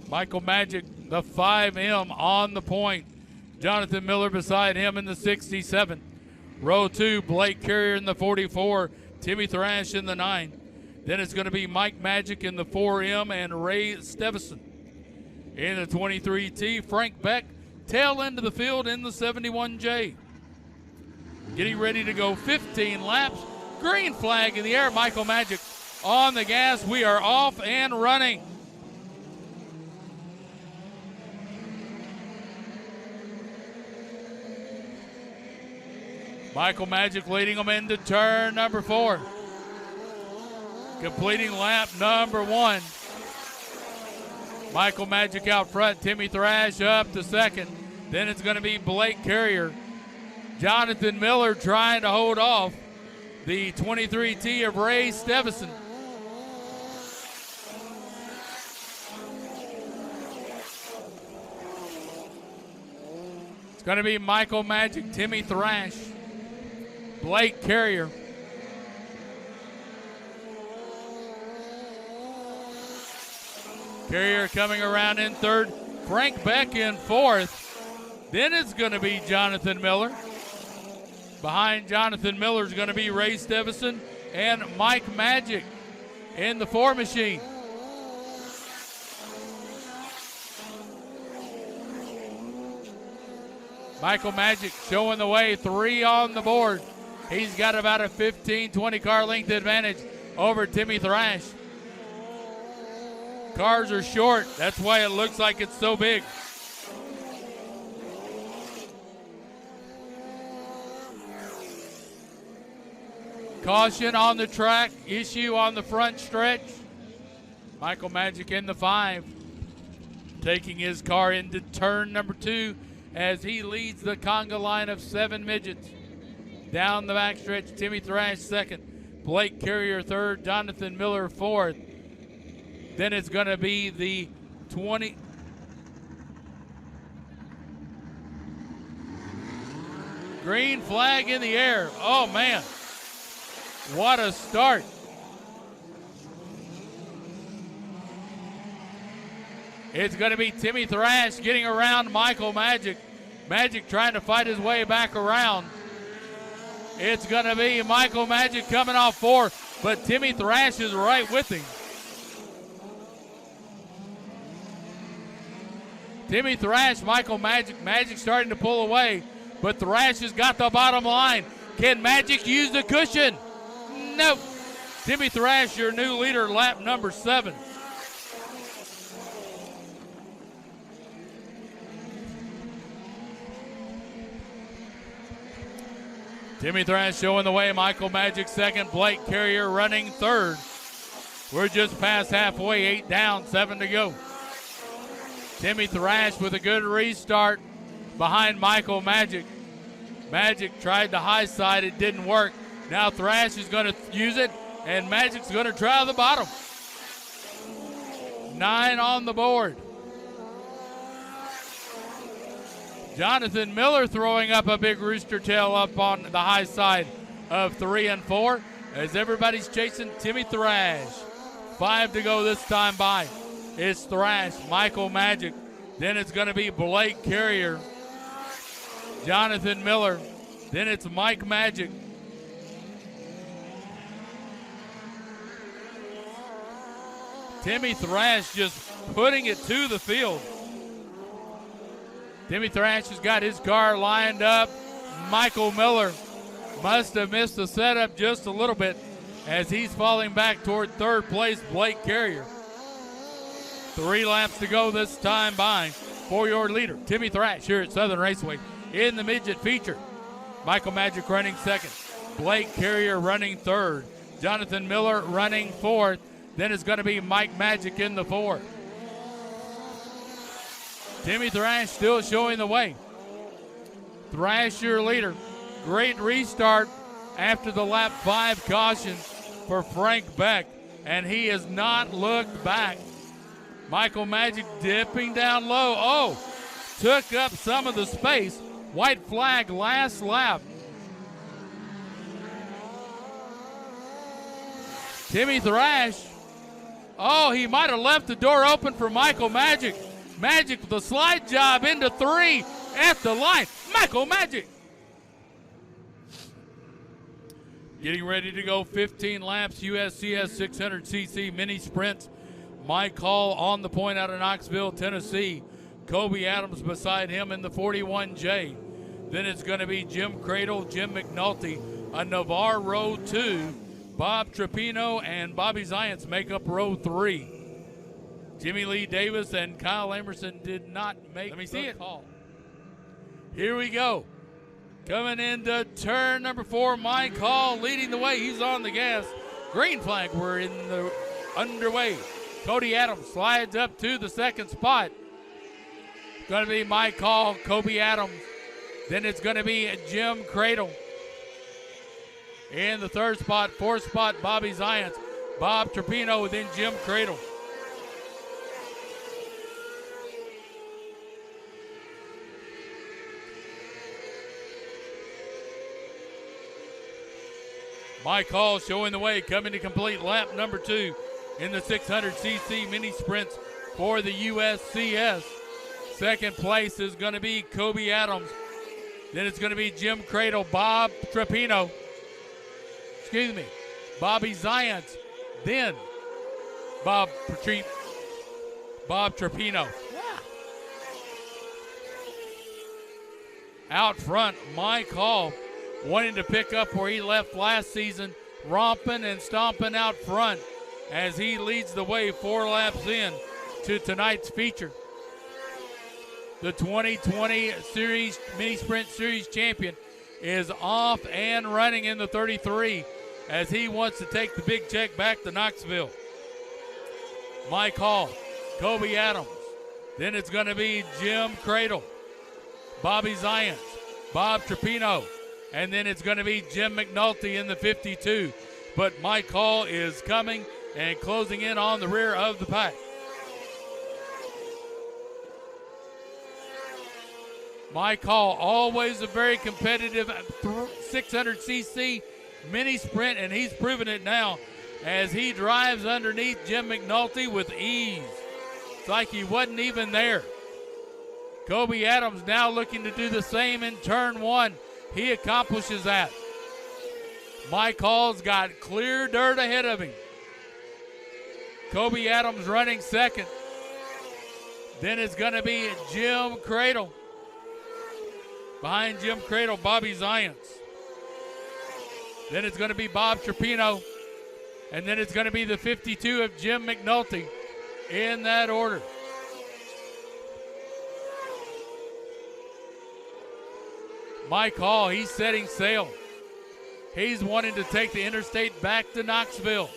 Michael Magic, the 5M on the point. Jonathan Miller beside him in the 67. Row 2, Blake Carrier in the 44. Timmy Thrash in the 9. Then it's going to be Mike Magic in the 4M and Ray Stevison. In the 23T, Frank Beck, tail end of the field in the 71J. Getting ready to go 15 laps. Green flag in the air. Michael Magic on the gas. We are off and running. Michael Magic leading them into turn number 4. Completing lap number 1. Michael Magic out front. Timmy Thrash up to second. Then it's going to be Blake Carrier. Jonathan Miller trying to hold off the 23T of Ray Stevison. It's going to be Michael Magic, Timmy Thrash, Blake Carrier. Carrier coming around in third. Frank Beck in fourth. Then it's going to be Jonathan Miller. Behind Jonathan Miller is going to be Ray Stevison and Mike Magic in the 4 machine. Michael Magic showing the way, 3 on the board. He's got about a 15-20 car length advantage over Timmy Thrash. Cars are short. That's why it looks like it's so big. Caution on the track, issue on the front stretch. Michael Magic in the 5, taking his car into turn number 2 as he leads the conga line of 7 midgets. Down the backstretch, Timmy Thrash second, Blake Carrier third, Jonathan Miller fourth. Then it's going to be the 20. Green flag in the air. Oh, man. What a start. It's going to be Timmy Thrash getting around Michael Magic. Magic trying to fight his way back around. It's going to be Michael Magic coming off 4, but Timmy Thrash is right with him. Timmy Thrash, Michael Magic. Magic starting to pull away, but Thrash has got the bottom line. Can Magic use the cushion? Nope. Timmy Thrash, your new leader, lap number 7. Timmy Thrash showing the way. Michael Magic second. Blake Carrier running third. We're just past halfway. 8 down, 7 to go. Timmy Thrash with a good restart behind Michael Magic. Magic tried the high side. It didn't work. Now Thrash is going to use it, and Magic's going to try the bottom. 9 on the board. Jonathan Miller throwing up a big rooster tail up on the high side of 3 and 4 as everybody's chasing Timmy Thrash. 5 to go this time by. It's Thrash, Michael Magic. Then it's going to be Blake Carrier, Jonathan Miller. Then it's Mike Magic. Timmy Thrash just putting it to the field. Timmy Thrash has got his car lined up. Michael Miller must have missed the setup just a little bit as he's falling back toward third place, Blake Carrier. 3 laps to go this time by for your leader, Timmy Thrash, here at Southern Raceway in the midget feature. Michael Magic running second. Blake Carrier running third. Jonathan Miller running fourth. Then it's going to be Mike Magic in the 4. Timmy Thrash still showing the way. Thrash, your leader. Great restart after the lap 5 caution for Frank Beck, and he has not looked back. Michael Magic dipping down low. Oh, took up some of the space. White flag last lap. Timmy Thrash Oh, he might have left the door open for Michael Magic. Magic with the slide job into 3 at the line. Michael Magic. Getting ready to go 15 laps, USCS 600cc mini sprints. Mike Hall on the point out of Knoxville, Tennessee. Kobe Adams beside him in the 41J. Then it's going to be Jim Cradle, Jim McNulty, a Navarre row 2. Bob Trapino and Bobby Zients make up row 3. Jimmy Lee Davis and Kyle Emerson did not make the call. Here we go. Coming into turn number 4, Mike Hall leading the way. He's on the gas. Green flag, we're in the underway. Cody Adams slides up to the second spot. Going to be Mike Hall, Kobe Adams. Then it's going to be Jim Cradle. In the third spot, fourth spot, Bobby Zients, Bob Trapino, then Jim Cradle. Mike Hall showing the way, coming to complete lap number 2 in the 600cc mini sprints for the USCS. Second place is going to be Kobe Adams. Then it's going to be Jim Cradle, Bob Trapino. Bobby Zients. Then Bob Trapino. Out front, Mike Hall wanting to pick up where he left last season, romping and stomping out front as he leads the way 4 laps in to tonight's feature. The 2020 Series Mini Sprint Series champion is off and running in the 33 as he wants to take the big check back to Knoxville. Mike Hall, Kobe Adams. Then it's going to be Jim Cradle, Bobby Zients, Bob Trapino, and then it's going to be Jim McNulty in the 52. But Mike Hall is coming and closing in on the rear of the pack. Mike Hall, always a very competitive 600cc mini sprint, and he's proven it now as he drives underneath Jim McNulty with ease. It's like he wasn't even there. Kobe Adams now looking to do the same in turn 1. He accomplishes that. Mike Hall's got clear dirt ahead of him. Kobe Adams running second. Then it's going to be Jim Cradle. Behind Jim Cradle, Bobby Zients. Then it's going to be Bob Trapino. And then it's going to be the 52 of Jim McNulty in that order. Mike Hall, he's setting sail. He's wanting to take the interstate back to Knoxville.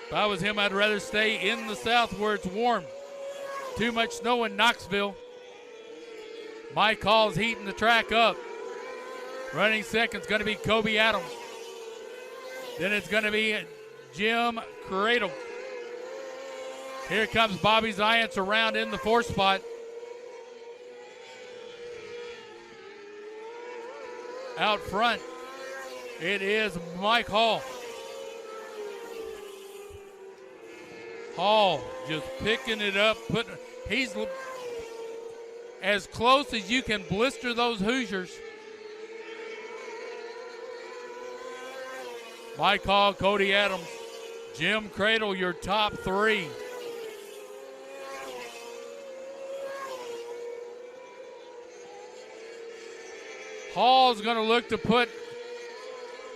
If I was him, I'd rather stay in the south where it's warm. Too much snow in Knoxville. Mike Hall's heating the track up. Running second's going to be Kobe Adams. Then it's going to be Jim Cradle. Here comes Bobby Zients around in the 4th spot. Out front, it is Mike Hall. Hall just picking it up. He's as close as you can blister those Hoosiers. Mike Hall, Cody Adams, Jim Cradle, your top 3. Hall's going to look to put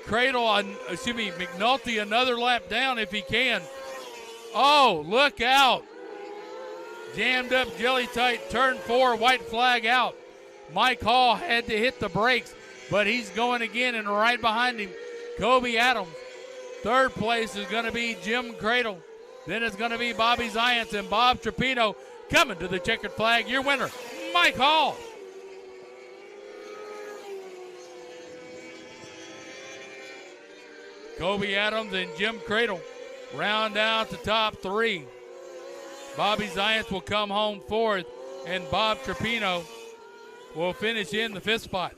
McNulty another lap down if he can. Oh, look out. Jammed up jelly tight, turn 4, white flag out. Mike Hall had to hit the brakes, but he's going again, and right behind him, Kobe Adams. 3rd place is going to be Jim Cradle. Then it's going to be Bobby Zients and Bob Trapino coming to the checkered flag. Your winner, Mike Hall. Kobe Adams and Jim Cradle round out the top 3. Bobby Zients will come home 4th, and Bob Trapino will finish in the 5th spot.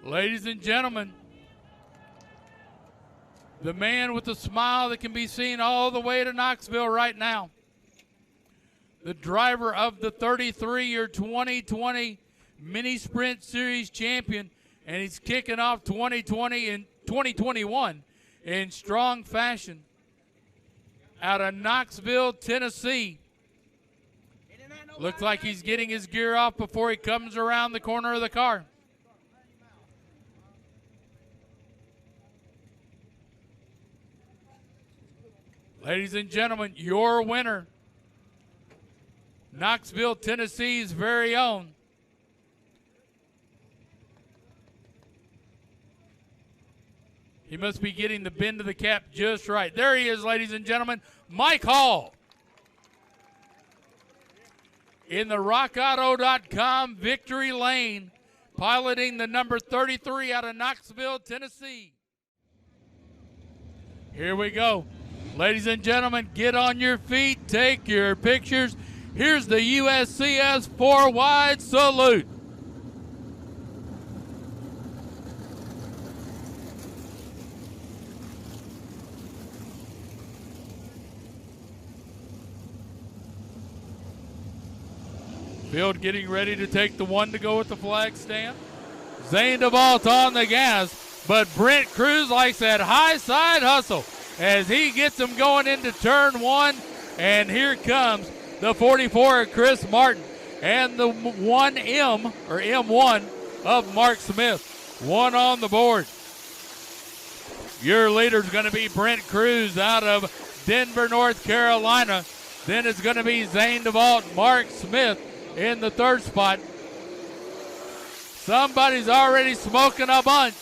Ladies and gentlemen, the man with the smile that can be seen all the way to Knoxville right now, the driver of the 33-year 2020 Mini Sprint Series champion, and he's kicking off 2020 and 2021 in strong fashion out of Knoxville, Tennessee. Looks like he's getting his gear off before he comes around the corner of the car. Ladies and gentlemen, your winner, Knoxville, Tennessee's very own he must be getting the bend of the cap just right. There he is, ladies and gentlemen, Mike Hall. In the rockauto.com victory lane, piloting the number 33 out of Knoxville, Tennessee. Here we go. Ladies and gentlemen, get on your feet, take your pictures. Here's the USCS 4-wide salute. Field getting ready to take the one to go with the flag stand. Zane DeVault on the gas, but Brent Cruz likes that high side hustle as he gets him going into turn one. And here comes the 44 of Chris Martin and the 1M or M1 of Mark Smith. One on the board. Your leader is going to be Brent Cruz out of Denver, North Carolina. Then it's going to be Zane DeVault, Mark Smith in the third spot. Somebody's already smoking a bunch.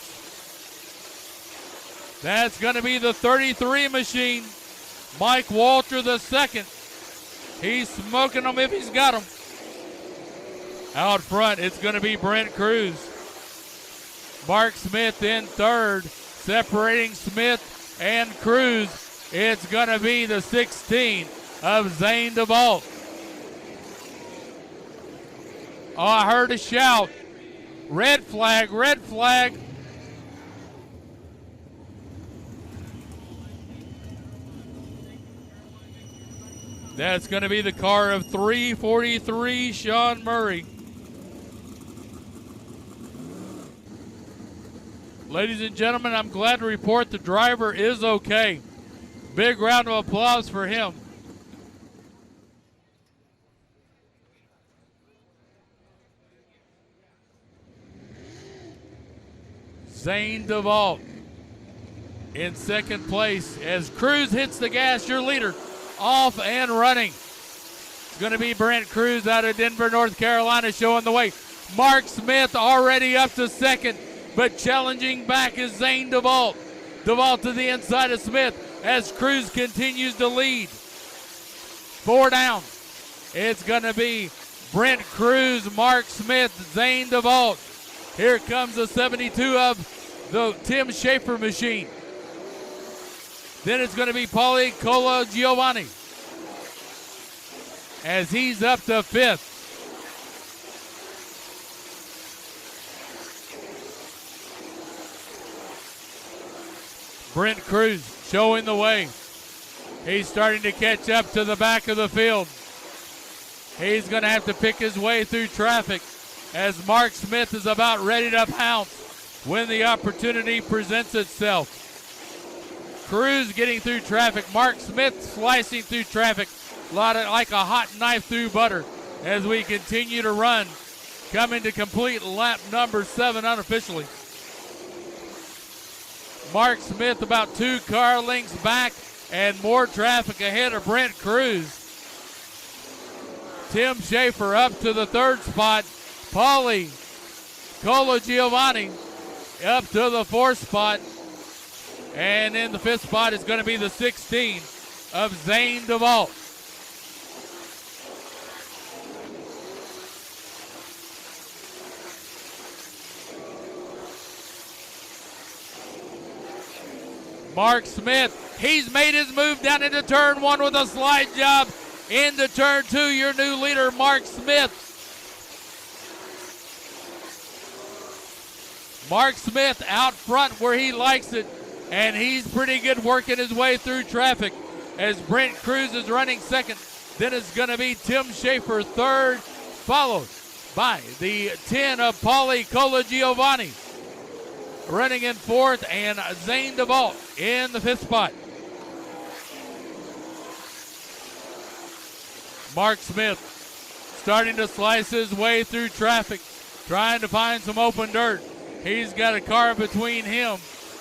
That's going to be the 33 machine, Mike Walter the second. He's smoking them if he's got them. Out front, it's going to be Brent Cruz. Mark Smith in third, separating Smith and Cruz. It's going to be the 16 of Zane DeVault. Oh, I heard a shout. Red flag, red flag. That's going to be the car of 343, Sean Murray. Ladies and gentlemen, I'm glad to report the driver is okay. Big round of applause for him. Zane DeVault in second place as Cruz hits the gas. Your leader off and running. It's going to be Brent Cruz out of Denver, North Carolina, showing the way. Mark Smith already up to second, but challenging back is Zane DeVault. DeVault to the inside of Smith as Cruz continues to lead. 4 down. It's going to be Brent Cruz, Mark Smith, Zane DeVault. Here comes the 72 of the Tim Schaefer machine. Then it's going to be Paulie Cola Giovanni as he's up to fifth. Brent Cruz showing the way. He's starting to catch up to the back of the field. He's going to have to pick his way through traffic as Mark Smith is about ready to pounce when the opportunity presents itself. Cruz getting through traffic. Mark Smith slicing through traffic like a hot knife through butter as we continue to run. Coming to complete lap number 7 unofficially. Mark Smith about 2 car lengths back and more traffic ahead of Brent Cruz. Tim Schaefer up to the 3rd spot. Paulie Cola Giovanni up to the 4th spot. And in the 5th spot is going to be the 16 of Zane DeVault. Mark Smith, he's made his move down into turn 1 with a slide job. Into turn 2, your new leader, Mark Smith. Mark Smith out front where he likes it, and he's pretty good working his way through traffic as Brent Cruz is running second. Then it's going to be Tim Schaefer third, followed by the 10 of Paulie Colagiovanni running in fourth, and Zane DeVault in the fifth spot. Mark Smith starting to slice his way through traffic, trying to find some open dirt. He's got a car between him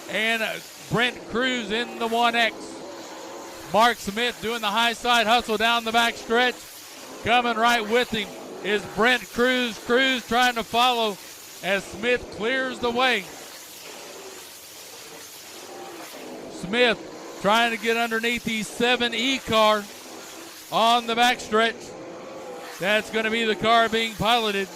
and Brent Cruz in the 1X. Mark Smith doing the high side hustle down the back stretch. Coming right with him is Brent Cruz. Cruz trying to follow as Smith clears the way. Smith trying to get underneath the 7E car on the back stretch. That's going to be the car being piloted.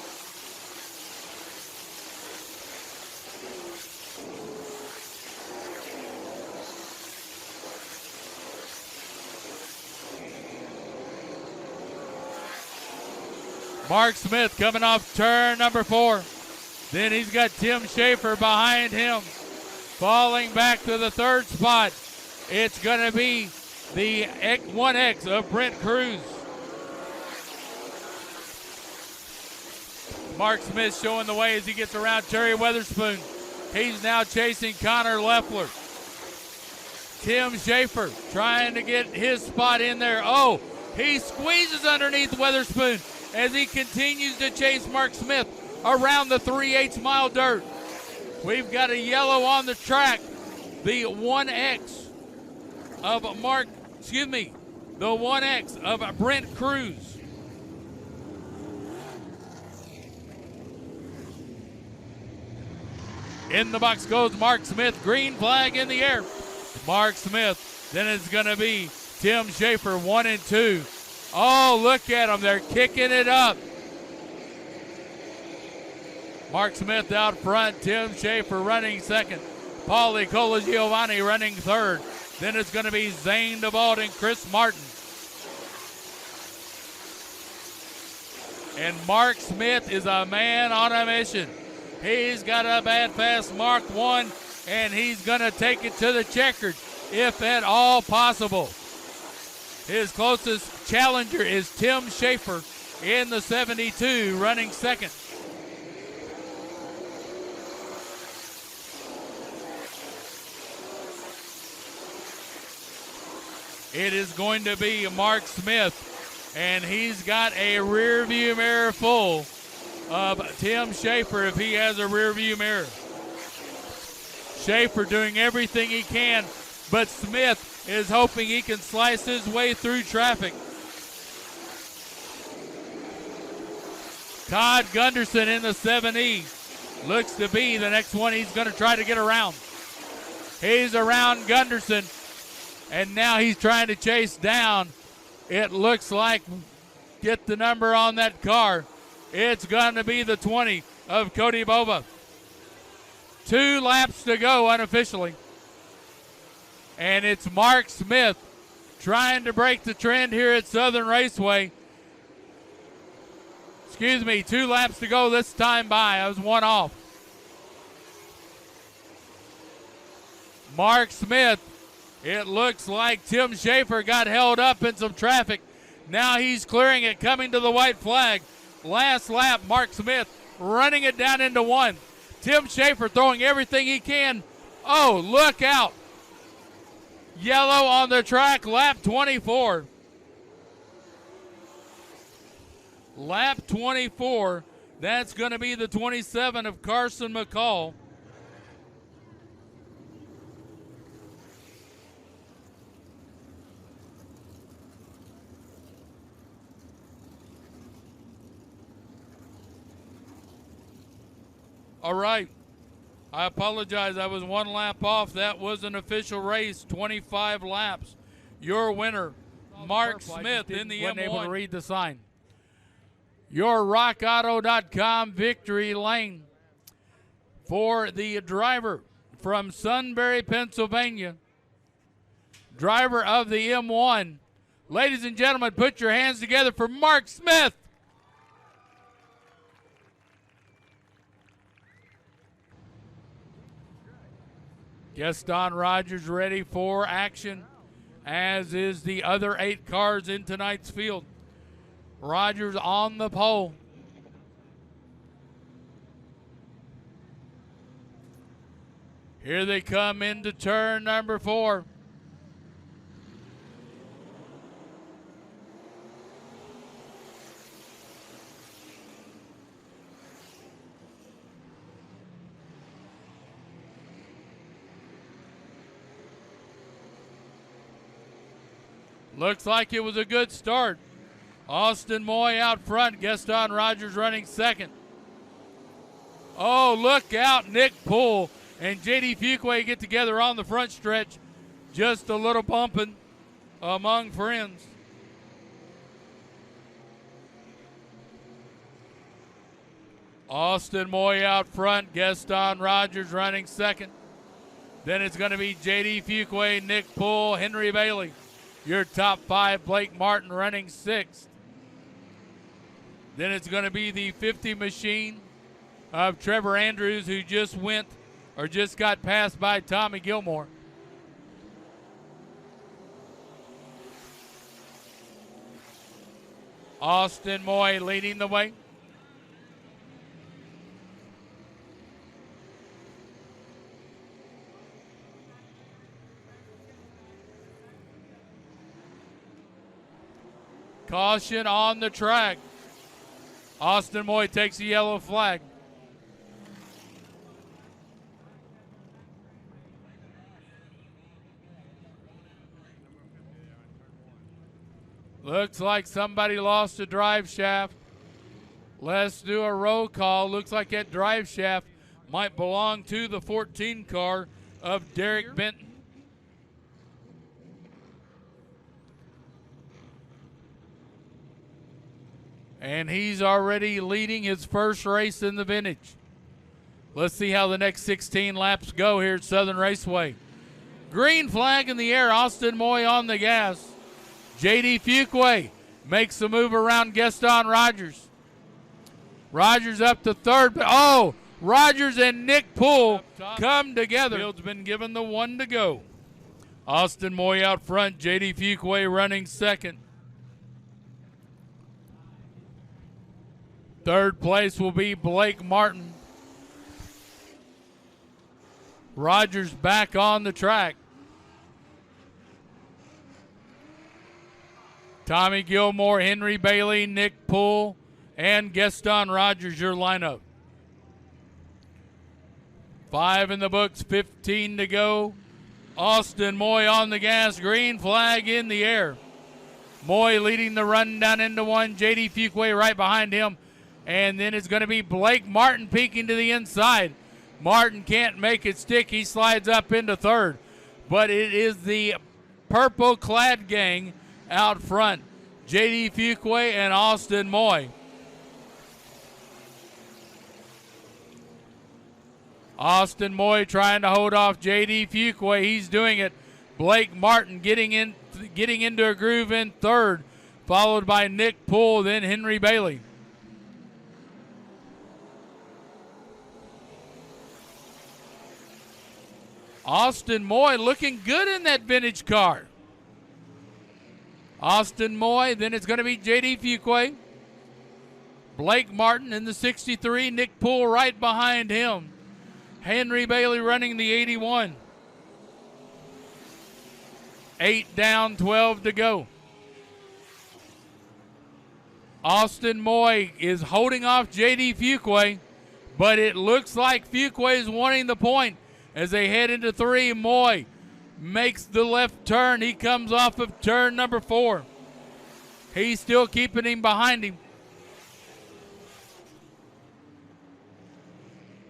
Mark Smith coming off turn number 4. Then he's got Tim Schaefer behind him. Falling back to the third spot, it's going to be the 1X of Brent Cruz. Mark Smith showing the way as he gets around Terry Weatherspoon. He's now chasing Connor Leffler. Tim Schaefer trying to get his spot in there. Oh, he squeezes underneath Weatherspoon as he continues to chase Mark Smith around the 3/8 mile dirt. We've got a yellow on the track. The 1X of the 1X of Brent Cruz. In the box goes Mark Smith. Green flag in the air. Mark Smith. Then it's going to be Tim Schaefer, 1 and 2. Oh, look at them. They're kicking it up. Mark Smith out front. Tim Schaefer running second. Paulie Colagiovanni running third. Then it's going to be Zane DeVault and Chris Martin. And Mark Smith is a man on a mission. He's got a bad fast Mark 1, and he's going to take it to the checkered, if at all possible. His closest challenger is Tim Schaefer in the 72, running second. It is going to be Mark Smith, and he's got a rear view mirror full of Tim Schaefer if he has a rear view mirror. Schaefer doing everything he can, but Smith is hoping he can slice his way through traffic. Todd Gunderson in the 7E looks to be the next one he's going to try to get around. He's around Gunderson, and now he's trying to chase down. It looks like, get the number on that car. It's going to be the 20 of Cody Bova. 2 laps to go unofficially. And it's Mark Smith trying to break the trend here at Southern Raceway. 2 laps to go this time by. I was 1 off. Mark Smith, it looks like Tim Schaefer got held up in some traffic. Now he's clearing it, coming to the white flag. Last lap, Mark Smith running it down into 1. Tim Schaefer throwing everything he can. Oh, look out. Yellow on the track, lap 24. Lap 24, that's going to be the 27 of Carson McCall. All right. I apologize. I was 1 lap off. That was an official race, 25 laps. Your winner, Mark Smith in the M1. Wasn't able to read the sign. Your rockauto.com victory lane for the driver from Sunbury, Pennsylvania. Driver of the M1. Ladies and gentlemen, put your hands together for Mark Smith. Gaston Rogers ready for action, as is the other 8 cars in tonight's field. Rogers on the pole. Here they come into turn number 4. Looks like it was a good start. Austin Moy out front. Gaston Rogers running second. Oh, look out. Nick Poole and J.D. Fuqua get together on the front stretch. Just a little bumping among friends. Austin Moy out front. Gaston Rogers running second. Then it's going to be J.D. Fuqua, Nick Poole, Henry Bailey. Your top 5, Blake Martin running 6th. Then it's going to be the 50 machine of Trevor Andrews, who just got passed by Tommy Gilmore. Austin Moy leading the way. Caution on the track. Austin Moy takes a yellow flag. Looks like somebody lost a drive shaft. Let's do a roll call. Looks like that drive shaft might belong to the 14 car of Derek Benton. And he's already leading his first race in the vintage. Let's see how the next 16 laps go here at Southern Raceway. Green flag in the air. Austin Moy on the gas. J.D. Fuqua makes the move around Gaston Rogers. Rogers up to third. Oh, Rogers and Nick Poole come together. Field's been given the 1 to go. Austin Moy out front. J.D. Fuqua running second. Third place will be Blake Martin. Rogers back on the track. Tommy Gilmore, Henry Bailey, Nick Poole, and Gaston Rogers, your lineup. 5 in the books, 15 to go. Austin Moy on the gas, green flag in the air. Moy leading the run down into 1, J.D. Fuqua right behind him. And then it's going to be Blake Martin peeking to the inside. Martin can't make it stick. He slides up into third. But it is the purple-clad gang out front. J.D. Fuqua and Austin Moy. Austin Moy trying to hold off J.D. Fuqua. He's doing it. Blake Martin getting into a groove in third, followed by Nick Poole, then Henry Bailey. Austin Moy looking good in that vintage car. Austin Moy, then it's going to be J.D. Fuqua. Blake Martin in the 63, Nick Poole right behind him. Henry Bailey running the 81. 8 down, 12 to go. Austin Moy is holding off J.D. Fuqua, but it looks like Fuqua is wanting the point. As they head into 3, Moy makes the left turn. He comes off of turn number 4. He's still keeping him behind him.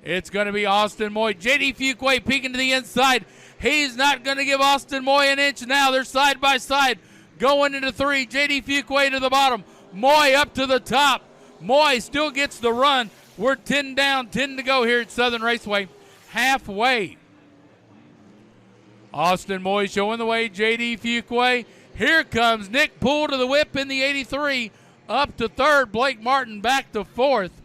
It's going to be Austin Moy. J.D. Fuqua peeking to the inside. He's not going to give Austin Moy an inch now. They're side by side going into 3. J.D. Fuqua to the bottom. Moy up to the top. Moy still gets the run. We're 10 down, 10 to go here at Southern Raceway. Halfway. Austin Moy showing the way. J.D. Fuqua. Here comes Nick Poole to the whip in the 83. Up to third. Blake Martin back to fourth.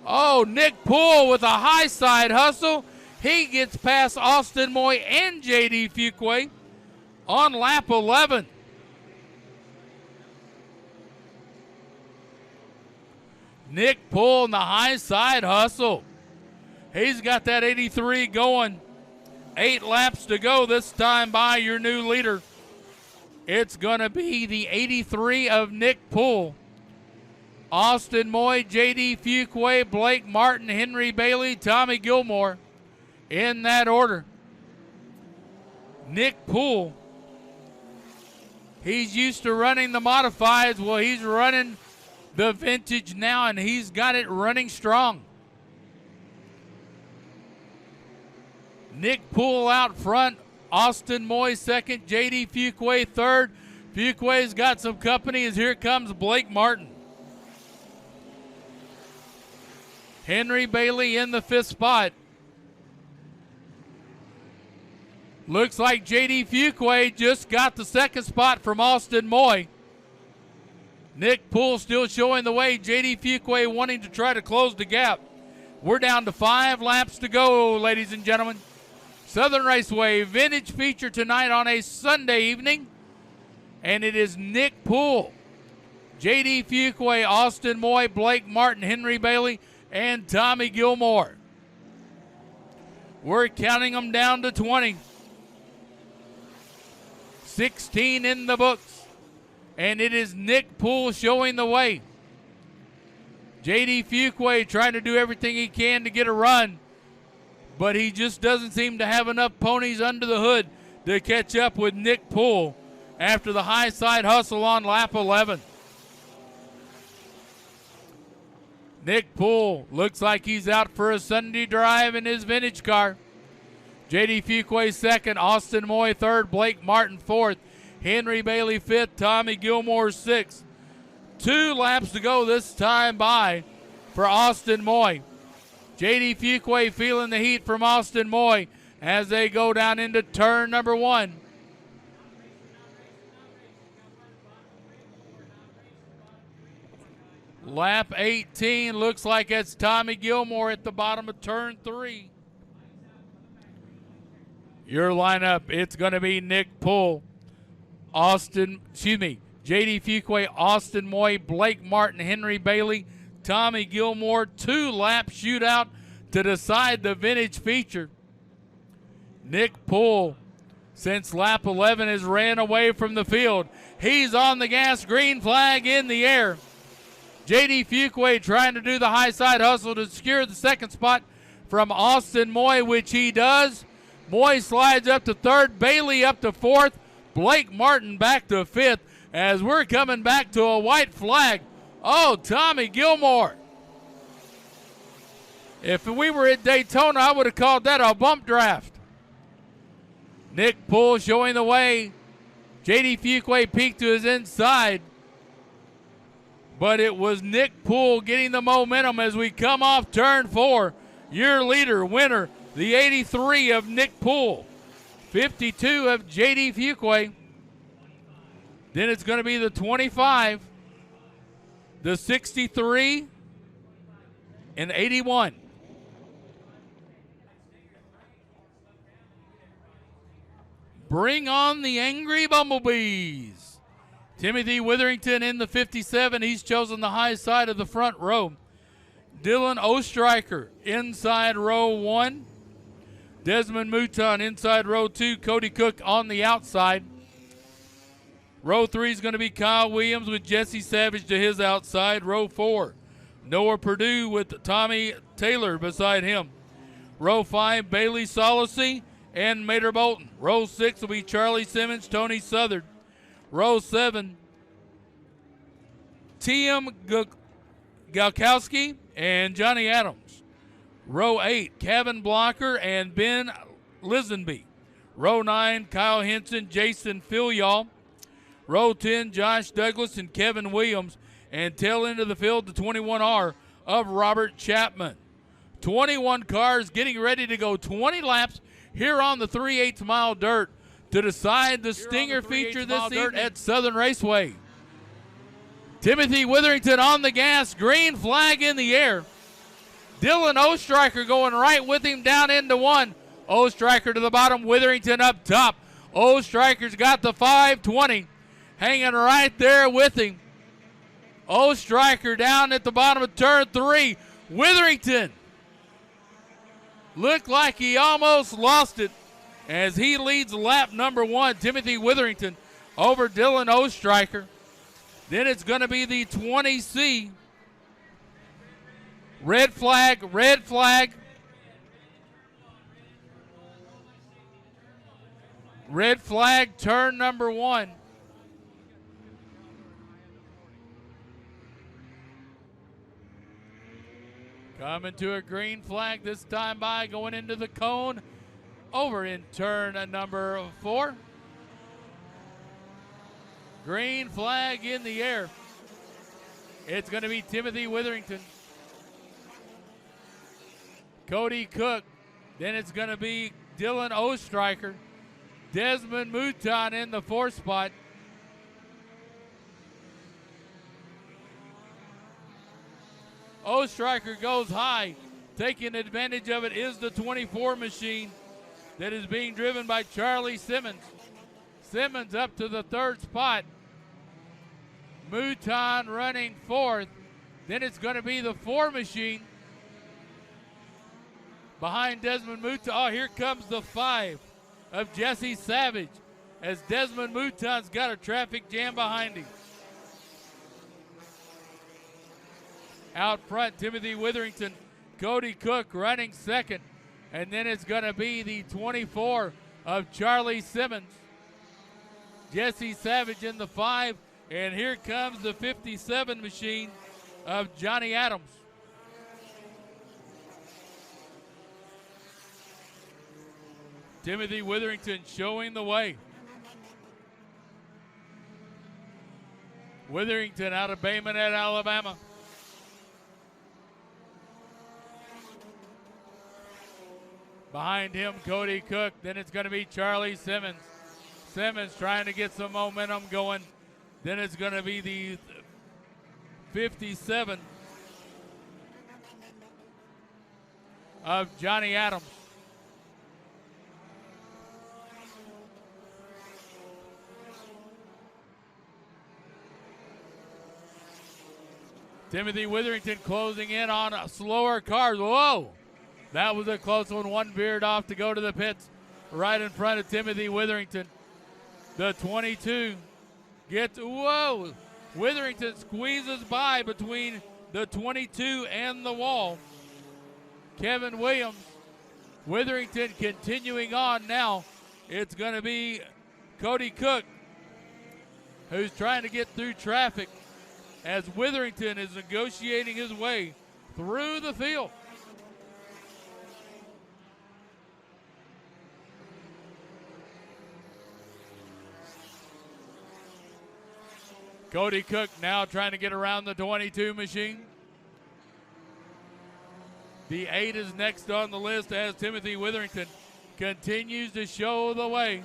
Oh, Nick Poole with a high side hustle. He gets past Austin Moy and J.D. Fuquay on lap 11. Nick Poole in the high side hustle. He's got that 83 going. 8 laps to go this time by your new leader. It's going to be the 83 of Nick Poole. Austin Moy, J.D. Fuquay, Blake Martin, Henry Bailey, Tommy Gilmore in that order. Nick Poole, he's used to running the modifieds. Well, he's running the vintage now, and he's got it running strong. Nick Poole out front, Austin Moy second, J.D. Fuquay third. Fuquay's got some company as here comes Blake Martin. Henry Bailey in the 5th spot. Looks like J.D. Fuquay just got the 2nd spot from Austin Moy. Nick Poole still showing the way. J.D. Fuquay wanting to try to close the gap. We're down to 5 laps to go, ladies and gentlemen. Southern Raceway vintage feature tonight on a Sunday evening. And it is Nick Poole, J.D. Fuquay, Austin Moy, Blake Martin, Henry Bailey, and Tommy Gilmore. We're counting them down to 20. 16 in the books. And it is Nick Poole showing the way. J.D. Fuquay trying to do everything he can to get a run, but he just doesn't seem to have enough ponies under the hood to catch up with Nick Poole after the high side hustle on lap 11. Nick Poole looks like he's out for a Sunday drive in his vintage car. J.D. Fuquay second, Austin Moy third, Blake Martin fourth, Henry Bailey fifth, Tommy Gilmore sixth. 2 laps to go this time by for Austin Moy. J.D. Fuquay feeling the heat from Austin Moy as they go down into turn number 1. Lap 18 looks like it's Tommy Gilmore at the bottom of turn 3. Your lineup, it's going to be Nick Poole, J.D. Fuquay, Austin Moy, Blake Martin, Henry Bailey, Tommy Gilmore. 2-lap shootout to decide the vintage feature. Nick Poole, since lap 11, has ran away from the field. He's on the gas, green flag in the air. J.D. Fuquay trying to do the high side hustle to secure the 2nd spot from Austin Moy, which he does. Moy slides up to 3rd, Bailey up to 4th, Blake Martin back to 5th as we're coming back to a white flag. Oh, Tommy Gilmore. If we were at Daytona, I would have called that a bump draft. Nick Poole showing the way. J.D. Fuquay peeked to his inside. But it was Nick Poole getting the momentum as we come off turn 4. Your leader, winner, the 83 of Nick Poole, 52 of J.D. Fuquay. Then it's going to be the 25, the 63, and 81. Bring on the angry bumblebees. Timothy Witherington in the 57. He's chosen the high side of the front row. Dylan Ostreicher inside row 1. Desmond Mouton inside row 2. Cody Cook on the outside. Row 3 is going to be Kyle Williams with Jesse Savage to his outside. Row 4, Noah Perdue with Tommy Taylor beside him. Row 5, Bailey Solacey and Mater Bolton. Row 6 will be Charlie Simmons, Tony Southard. Row 7, T.M. Galkowski and Johnny Adams. Row 8, Kevin Blocker and Ben Lisenby. Row 9, Kyle Henson, Jason Filial. Row 10, Josh Douglas and Kevin Williams. And tail end of the field, the 21R of Robert Chapman. 21 cars getting ready to go 20 laps here on the 3/8 mile dirt to decide the Stinger feature this evening at Southern Raceway. Timothy Witherington on the gas, green flag in the air. Dylan Ostriker going right with him down into 1. Ostriker to the bottom, Witherington up top. Ostriker's got the 520, hanging right there with him. Ostriker down at the bottom of turn 3. Witherington looked like he almost lost it as he leads lap number 1. Timothy Witherington over Dylan Ostriker. Then it's going to be the 20C. Red flag, red flag. Red flag, turn number 1. Coming to a green flag this time by, going into the cone. Over in turn number 4. Green flag in the air. It's going to be Timothy Witherington. Cody Cook. Then it's going to be Dylan Ostriker. Desmond Mouton in the 4th spot. Ostriker goes high. Taking advantage of it is the 24 machine that is being driven by Charlie Simmons. Simmons up to the 3rd spot. Mouton running 4th. Then it's going to be the 4 machine behind Desmond Mouton. Oh, here comes the 5 of Jesse Savage as Desmond Mouton's got a traffic jam behind him. Out front, Timothy Witherington, Cody Cook running 2nd. And then it's going to be the 24 of Charlie Simmons. Jesse Savage in the 5. And here comes the 57 machine of Johnny Adams. Timothy Witherington showing the way. Witherington out of Bayman at Alabama. Behind him, Cody Cook. Then it's going to be Charlie Simmons. Simmons trying to get some momentum going. Then it's going to be the 57 of Johnny Adams. Timothy Witherington closing in on slower cars. Whoa! That was a close one. One veered off to go to the pits right in front of Timothy Witherington. The 22 gets, whoa! Witherington squeezes by between the 22 and the wall. Kevin Williams. Witherington continuing on now. It's going to be Cody Cook who's trying to get through traffic as Witherington is negotiating his way through the field. Cody Cook now trying to get around the 22 machine. The 8 is next on the list as Timothy Witherington continues to show the way.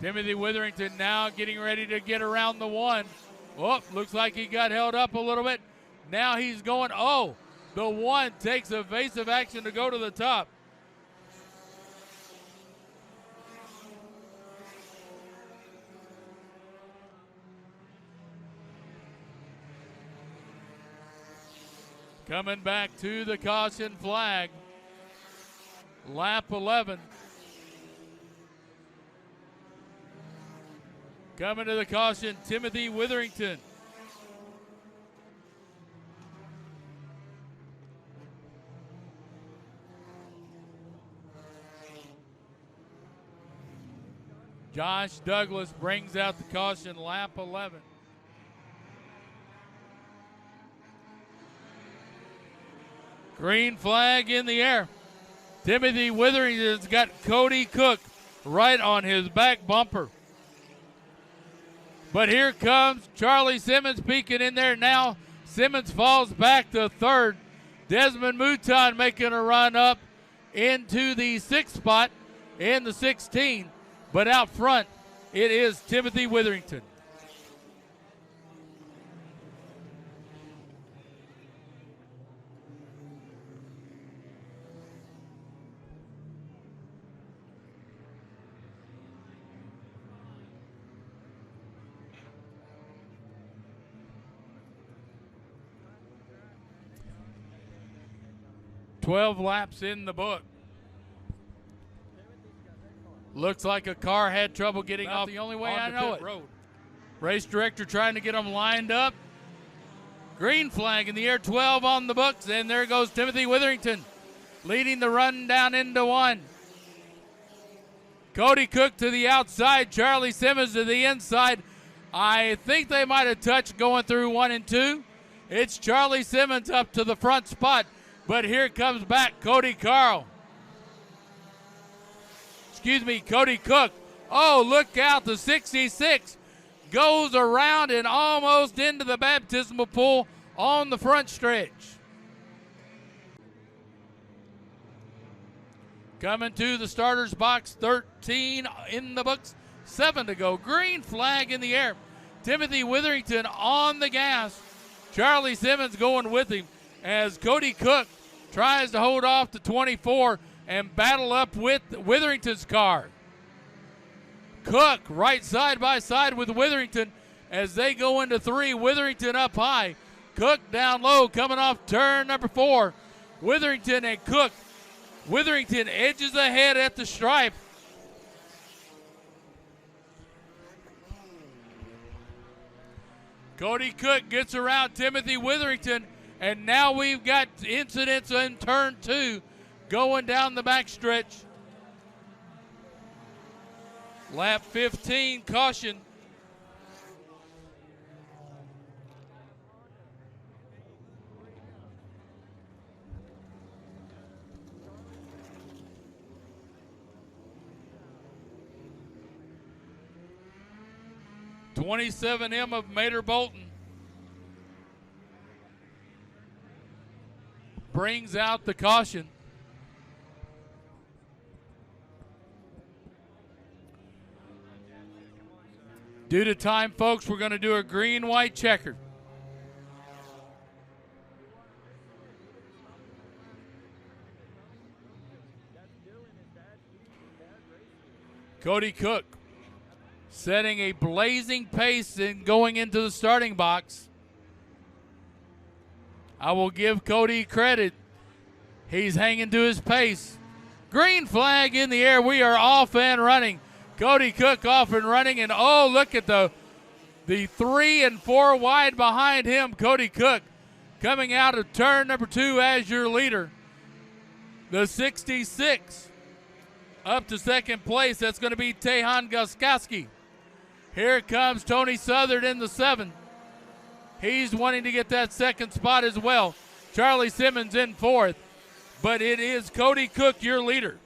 Timothy Witherington now getting ready to get around the 1. Oh, looks like he got held up a little bit. Now he's going, oh, the 1 takes evasive action to go to the top. Coming back to the caution flag. Lap 11. Coming to the caution, Timothy Witherington. Josh Douglas brings out the caution, lap 11. Green flag in the air. Timothy Witherington's got Cody Cook right on his back bumper. But here comes Charlie Simmons peeking in there now. Simmons falls back to 3rd. Desmond Mouton making a run up into the 6th spot in the 16. But out front, it is Timothy Witherington. 12 laps in the book. Looks like a car had trouble getting off the only way I know it. Road. Race director trying to get them lined up. Green flag in the air, 12 on the books, and there goes Timothy Witherington leading the run down into one. Cody Cook to the outside, Charlie Simmons to the inside. I think they might have touched going through 1 and 2. It's Charlie Simmons up to the front spot, but here comes back Cody Cook. Oh, look out, the 66 goes around and almost into the baptismal pool on the front stretch. Coming to the starter's box, 13 in the books, 7 to go. Green flag in the air. Timothy Witherington on the gas. Charlie Simmons going with him as Cody Cook tries to hold off to 24 and battle up with Witherington's car. Cook right side by side with Witherington as they go into 3. Witherington up high. Cook down low coming off turn number 4. Witherington and Cook. Witherington edges ahead at the stripe. Cody Cook gets around Timothy Witherington, and now we've got incidents in turn 2 going down the backstretch. Lap 15, caution. .27M of Mater Bolton brings out the caution. Due to time, folks, we're going to do a green-white checker. Cody Cook setting a blazing pace and going into the starting box. I will give Cody credit. He's hanging to his pace. Green flag in the air. We are off and running. Cody Cook off and running, and oh, look at the 3 and 4 wide behind him. Cody Cook coming out of turn number 2 as your leader. The 66 up to second place. That's going to be Tehan Goskowski. Here comes Tony Southern in the 7. He's wanting to get that second spot as well. Charlie Simmons in 4th, but it is Cody Cook, your leader.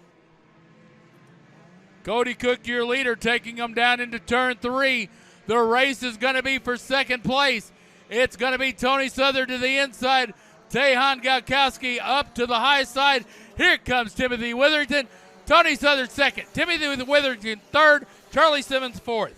Cody Cook, your leader, taking them down into turn 3. The race is going to be for second place. It's going to be Tony Southern to the inside. Tehan Goskowski up to the high side. Here comes Timothy Witherington. Tony Southern second. Timothy Witherington third. Charlie Simmons 4th.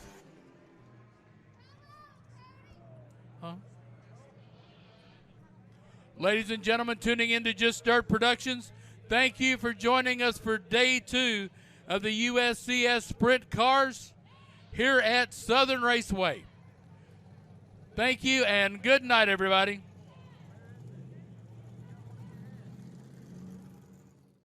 Ladies and gentlemen, tuning into Just Dirt Productions, thank you for joining us for day 2 of the USCS Sprint Cars here at Southern Raceway. Thank you and good night, everybody.